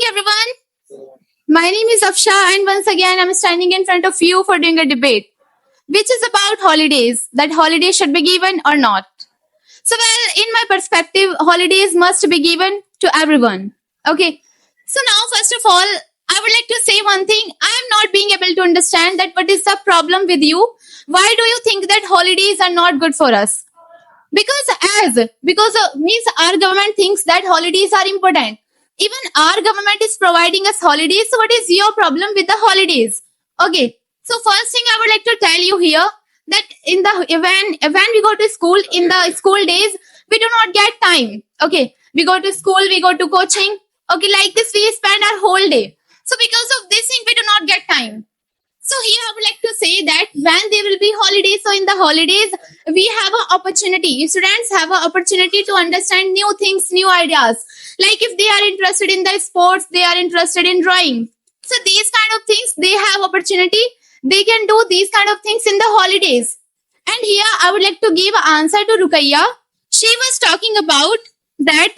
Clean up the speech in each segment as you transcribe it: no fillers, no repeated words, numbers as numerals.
everyone. My name is Afsha, and once again, I'm standing in front of you for doing a debate, which is about holidays. That holidays should be given or not. So, well, in my perspective, holidays must be given to everyone. Okay. So now, first of all, I would like to say one thing. I am not being able to understand that what is the problem with you. Why do you think that holidays are not good for us? Because means our government thinks that holidays are important. Even our government is providing us holidays. So what is your problem with the holidays? Okay. So first thing I would like to tell you here that in the when we go to school in the school days we do not get time. Okay. We go to school, we go to coaching. Okay, like this we spend our whole day. So because of this thing we do not get time. So here I would like to say that when there will be holidays, so in the holidays, we have an opportunity. Students have an opportunity to understand new things, new ideas. Like if they are interested in the sports, they are interested in drawing. So these kind of things, they have opportunity. They can do these kind of things in the holidays. And here I would like to give an answer to Rukaiya. She was talking about that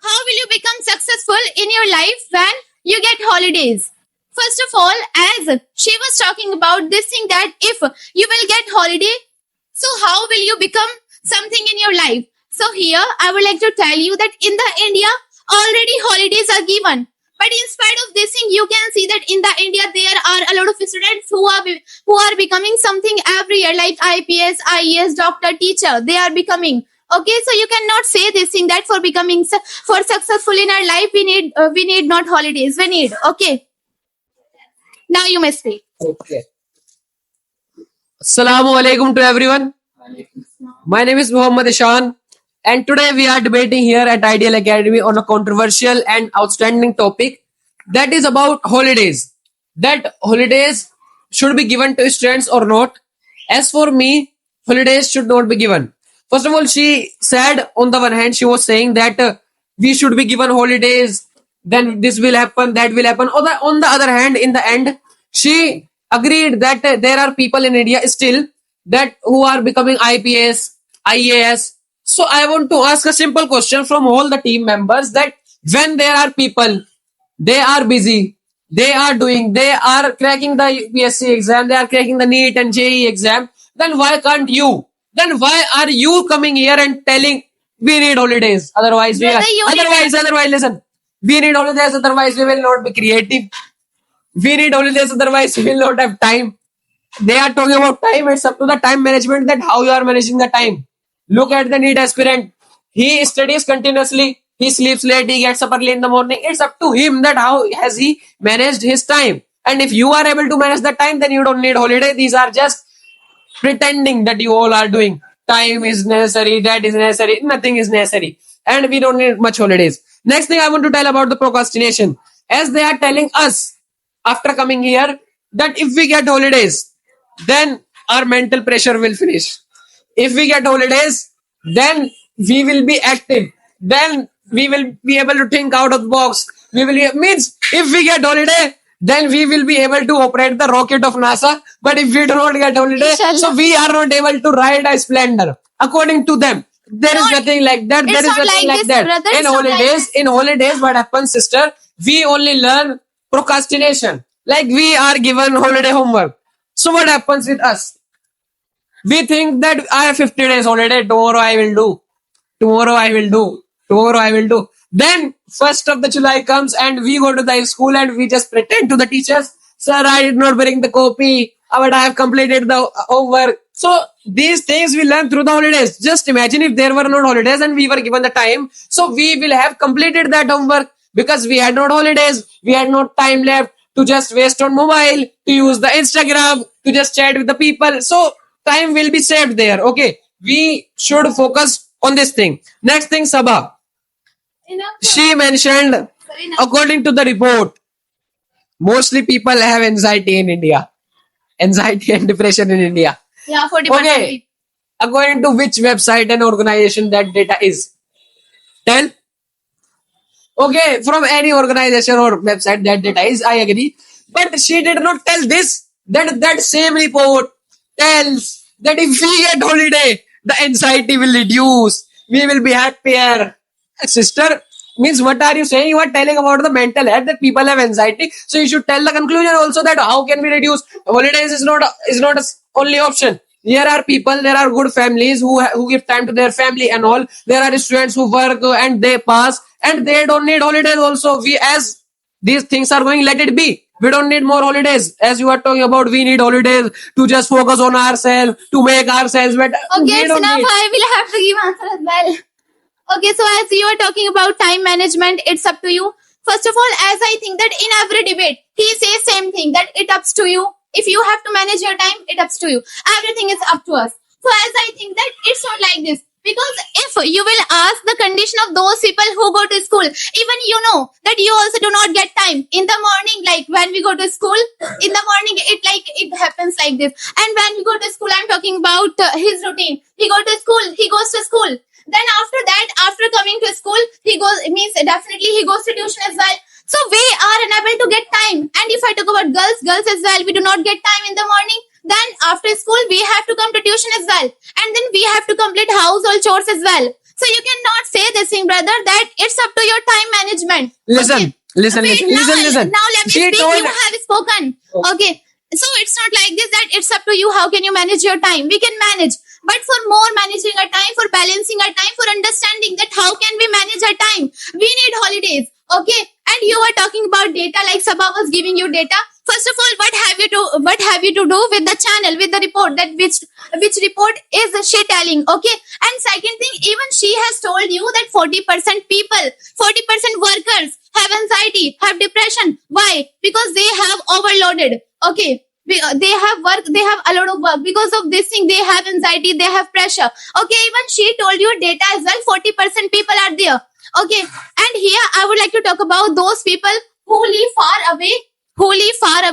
how will you become successful in your life when you get holidays? First of all, as she was talking about this thing that if you will get holiday, so how will you become something in your life? So here I would like to tell you that in the India already holidays are given. But in spite of this thing, you can see that in the India there are a lot of students who are becoming something every year, like IPS, IES, doctor, teacher. They are becoming. Okay, so you cannot say this thing that for becoming for successful in our life we need not holidays. We need. Okay. Now you may speak. Okay. Assalamu alaikum to everyone. My name is Muhammad Ishan, and today we are debating here at Ideal Academy on a controversial and outstanding topic that is about holidays. That holidays should be given to students or not. As for me, holidays should not be given. First of all, she said on the one hand, she was saying that we should be given holidays, then this will happen, that will happen. On the other hand, in the end, she agreed that there are people in India still that who are becoming IPS, IAS. So I want to ask a simple question from all the team members that when there are people, they are busy, they are cracking the UPSC exam, they are cracking the NEET and JEE exam, then why can't you? Then why are you coming here and telling we need holidays? Otherwise, listen. We need holidays, otherwise we will not be creative. We need holidays, otherwise we will not have time. They are talking about time. It's up to the time management that how you are managing the time. Look at the NEET aspirant. He studies continuously. He sleeps late. He gets up early in the morning. It's up to him that how has he managed his time. And if you are able to manage the time, then you don't need holiday. These are just pretending that you all are doing. Time is necessary. That is necessary. Nothing is necessary. And we don't need much holidays. Next thing I want to tell about the procrastination. As they are telling us after coming here that if we get holidays, then our mental pressure will finish. If we get holidays, then we will be active. Then we will be able to think out of the box. Means if we get holiday, then we will be able to operate the rocket of NASA. But if we do not get holiday, so we are not able to ride a Splendor. According to them, there is nothing like that. There is nothing like that. In holidays, what happens, sister? We only learn procrastination. Like we are given holiday homework. So what happens with us? We think that I have 50 days holiday. Tomorrow I will do. Tomorrow I will do. Tomorrow I will do. Then 1st of the July comes and we go to the school and we just pretend to the teachers, sir, I did not bring the copy, but I have completed the homework. So these things we learn through the holidays. Just imagine if there were no holidays and we were given the time. So we will have completed that homework because we had no holidays. We had no time left to just waste on mobile, to use the Instagram, to just chat with the people. So time will be saved there. Okay. We should focus on this thing. Next thing, Sabha. She mentioned, according to the report, mostly people have anxiety in India. Anxiety and depression in India. Yeah, 40%. Okay. According to which website and organization that data is? Tell. Okay, from any organization or website that data is, I agree. But she did not tell this. That same report tells that if we get holiday, the anxiety will reduce. We will be happier. Sister, Means what are you saying? You are telling about the mental health that people have anxiety. So you should tell the conclusion also that how can we reduce holidays is not a only option. There are people, there are good families who give time to their family and all. There are students who work and they pass and they don't need holidays also. We as these things are going, let it be. We don't need more holidays. As you are talking about, we need holidays to just focus on ourselves, to make ourselves better. Okay, We it's don't enough. need- I will have to give answer as well. Okay, so as you are talking about time management, it's up to you. First of all, as I think that in every debate, he says same thing that it ups to you. If you have to manage your time, it ups to you. Everything is up to us. So as I think that it's not like this. Because if you will ask the condition of those people who go to school, even you know that you also do not get time in the morning. Like when we go to school in the morning, it happens like this. And when we go to school, I'm talking about his routine. He goes to school. Then after that, after coming to school, he definitely he goes to tuition as well. So we are unable to get time. And if I talk about girls as well, we do not get time in the morning. Then after school, we have to come to tuition as well. And then we have to complete household chores as well. So you cannot say this thing, brother, that it's up to your time management. Listen, Okay. listen, Wait, listen. Now let me She speak. told- You have spoken. Okay. So it's not like this that it's up to you. How can you manage your time? We can manage. But for more managing our time, for balancing our time, for understanding that how can we manage our time, we need holidays. Okay. And you were talking about data, like Sabha was giving you data. First of all, what have you to do with the channel, with the report, that which report is she telling? Okay. And second thing, even she has told you that 40% people, 40% workers have anxiety, have depression. Why? Because they have overloaded. Okay. They have work, they have a lot of work. Because of this thing, they have anxiety, they have pressure. Okay, even she told you data as well, 40% people are there. Okay, and here I would like to talk about those people who live far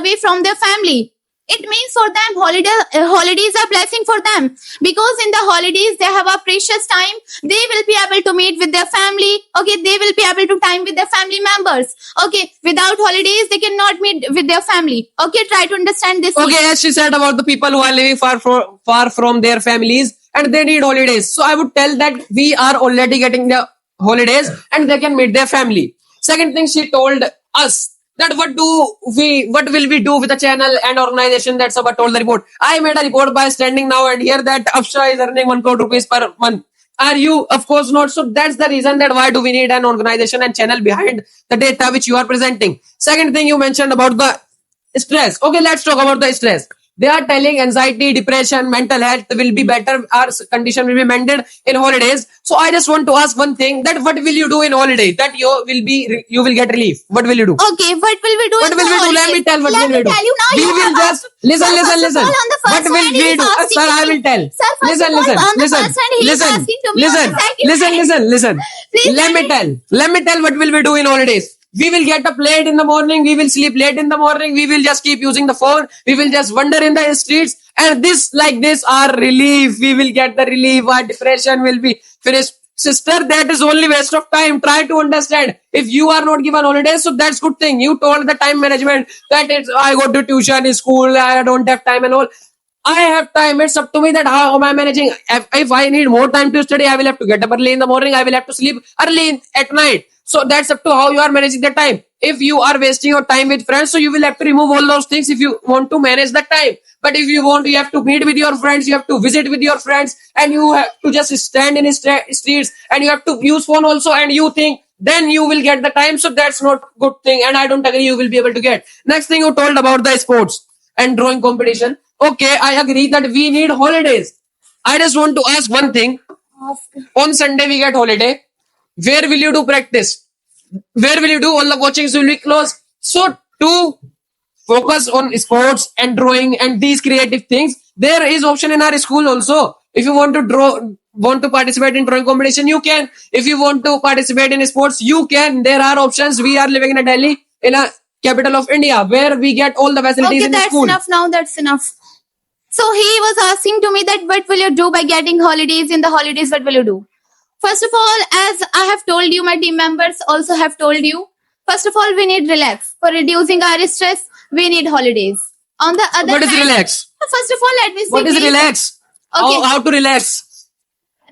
away from their family. It means for them, holidays are blessing for them. Because in the holidays, they have a precious time. They will be able to meet with their family. Okay, they will be able to time with their family members. Okay, without holidays, they cannot meet with their family. Okay, try to understand this. Okay, as she said about the people who are living far from their families and they need holidays. So I would tell that we are already getting the holidays and they can meet their family. Second thing, she told us that what will we do with the channel and organization that Sabha told the report. I made a report by standing now and here that Afsha is earning 1 crore rupees per month. Are you? Of course not. So that's the reason that why do we need an organization and channel behind the data which you are presenting. Second thing you mentioned about the stress. Okay, let's talk about the stress. They are telling anxiety, depression, mental health will be better. Our condition will be mended in holidays. So I just want to ask one thing: that what will you do in holidays? That you will get relief. What will you do? Okay, what will we do? What in will the we do? Let holidays? me tell what Let will we do. me tell you now. We You will have just asked- listen. Sir, first of all, on the What first will one, we he is do? asking Sir, I me- will tell. Sir, first Listen, of all, listen, on the listen, first one, he is listen, asking to me on the second one. listen. Please Let me tell. Let me tell what will we do in holidays. We will get up late in the morning. We will sleep late in the morning. We will just keep using the phone. We will just wander in the streets. And this, like this, our relief. We will get the relief. Our depression will be finished. Sister, that is only waste of time. Try to understand. If you are not given holidays, so that's good thing. You told the time management that it's, I go to tuition, school, I don't have time and all. I have time. It's up to me that how am I managing. If I need more time to study, I will have to get up early in the morning. I will have to sleep early at night. So that's up to how you are managing the time. If you are wasting your time with friends, so you will have to remove all those things if you want to manage the time. But if you want, you have to meet with your friends, you have to visit with your friends, and you have to just stand in streets, and you have to use phone also, and you think then you will get the time. So that's not good thing, and I don't agree you will be able to get. Next thing you told about the sports and drawing competition. Okay, I agree that we need holidays. I just want to ask one thing. On Sunday we get holiday. Where will you do practice? Where will you do? All the coachings will be closed. So to focus on sports and drawing and these creative things, there is option in our school also. If you want to participate in drawing competition, you can. If you want to participate in sports, you can. There are options. We are living in a Delhi, in a capital of India, where we get all the facilities Okay, in the that's school. enough now. That's enough. So he was asking to me that what will you do by getting holidays in the holidays? What will you do? First of all, as I have told you, my team members also have told you. First of all, we need relax. For reducing our stress, we need holidays. On the other What is hand, relax? first of all, let me speak. What is please. relax? Okay. How to relax?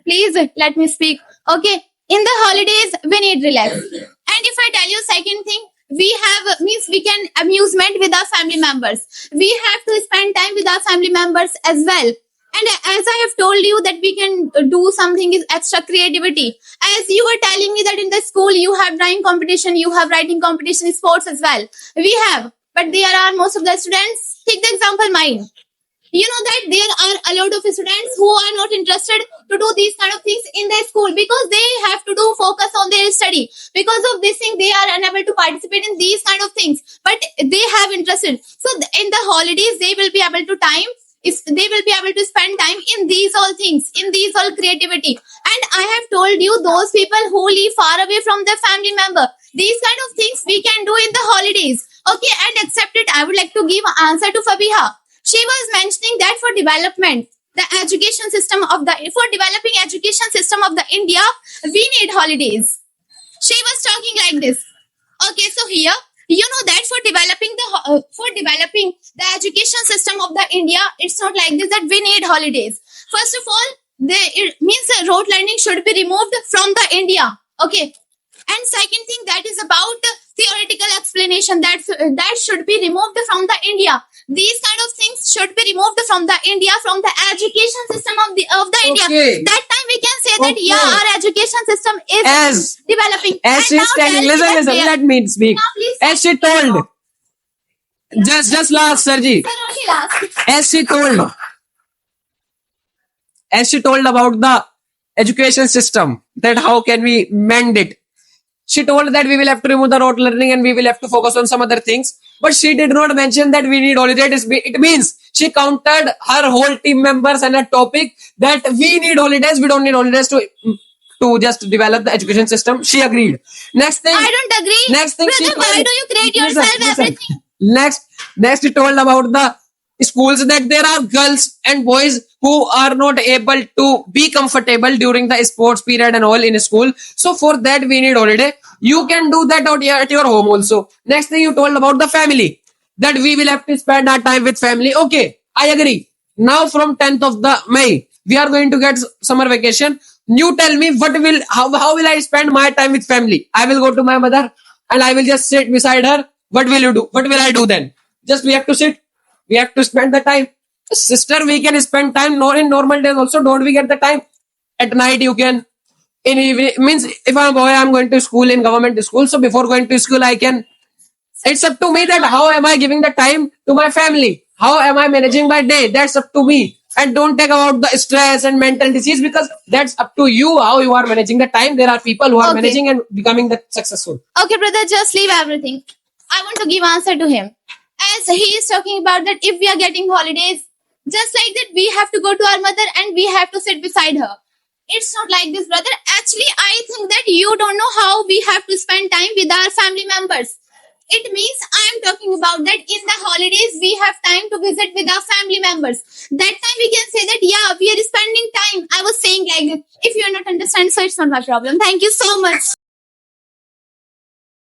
Please let me speak. Okay. In the holidays, we need relax. And if I tell you second thing, we have means we can amusement with our family members. We have to spend time with our family members as well. And as I have told you that we can do something is extra creativity. As you were telling me that in the school you have drawing competition, you have writing competition, sports as well. We have, but there are most of the students. Take the example mine. You know that there are a lot of students who are not interested to do these kind of things in their school because they have to do focus on their study. Because of this thing, they are unable to participate in these kind of things, but they have interested. So in the holidays, they will be able to time. If they will be able to spend time in these all things, in these all creativity. And I have told you those people who live far away from their family member, these kind of things we can do in the holidays. Okay, and accept it. I would like to give an answer to Fabiha. She was mentioning that for development, the education system of the for developing education system of the India, we need holidays. She was talking like this. Okay, so here you know that for developing the education system of the India, it's not like this that we need holidays. First of all, it means rote learning should be removed from the India. Okay, and second thing that is about theoretical explanation that should be removed from the India. These kind of things should be removed from the India, from the education system of the India. Okay. That time we can say that Okay. yeah, our education system is As developing. as And she's now telling, tell me listen, that listen, where- let me speak. Now please. As she told, just last, Sarji. Sir, only last. As she told about the education system, that how can we mend it. She told that we will have to remove the rote learning and we will have to focus on some other things. But she did not mention that we need holidays. It means she counted her whole team members and a topic that we need holidays. We don't need holidays to just develop the education system. She agreed. Next thing. I don't agree. Next thing she Brother, why told- do you create Listen, yourself listen. everything? Next, he told about the schools that there are girls and boys who are not able to be comfortable during the sports period and all in school. So for that, we need holiday. You can do that out here at your home also. Next thing you told about the family, that we will have to spend our time with family. Okay, I agree. Now from 10th of the May, we are going to get summer vacation. You tell me how will I spend my time with family? I will go to my mother and I will just sit beside her. What will you do? What will I do then? Just we have to sit. We have to spend the time. Sister, we can spend time in normal days also. Don't we get the time? At night you can. In evening, means if I'm a boy, I'm going to school in government school. So before going to school, I can. It's up to me that how am I giving the time to my family? How am I managing my day? That's up to me. And don't take about the stress and mental disease because that's up to you how you are managing the time. There are people who are Okay. managing and becoming the successful. Okay, brother, just leave everything. I want to give answer to him. As he is talking about that if we are getting holidays, just like that, we have to go to our mother and we have to sit beside her. It's not like this, brother. Actually, I think that you don't know how we have to spend time with our family members. It means I am talking about that in the holidays we have time to visit with our family members. That time we can say that yeah, we are spending time. I was saying like this. If you are not understand, so it's not my problem. Thank you so much.